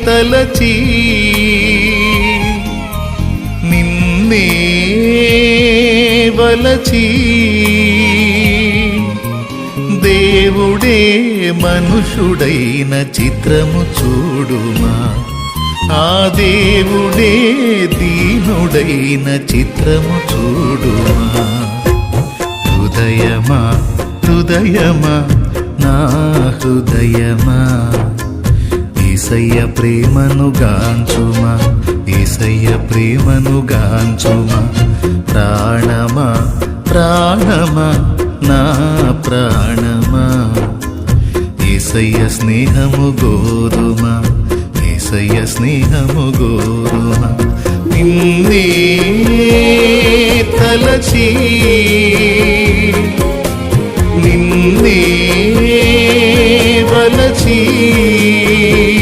తలచి నిన్నే వలచి దేవుడే మనుషుడైన చిత్రము చూడుమా, ఆ దేవుడే దీనుడైన చిత్రము చూడుమా. హృదయమా హృదయమా నా హృదయమా, యేసయ్య ప్రేమను గాంచుమా, యేసయ్య ప్రేమను గాంచుమా. ప్రాణమా ప్రాణమా నా ప్రాణమా, యేసయ్య స్నేహము గోరుమా, యేసయ్య స్నేహము గోరుమా. నిన్నే తలచి నిన్నే వలచి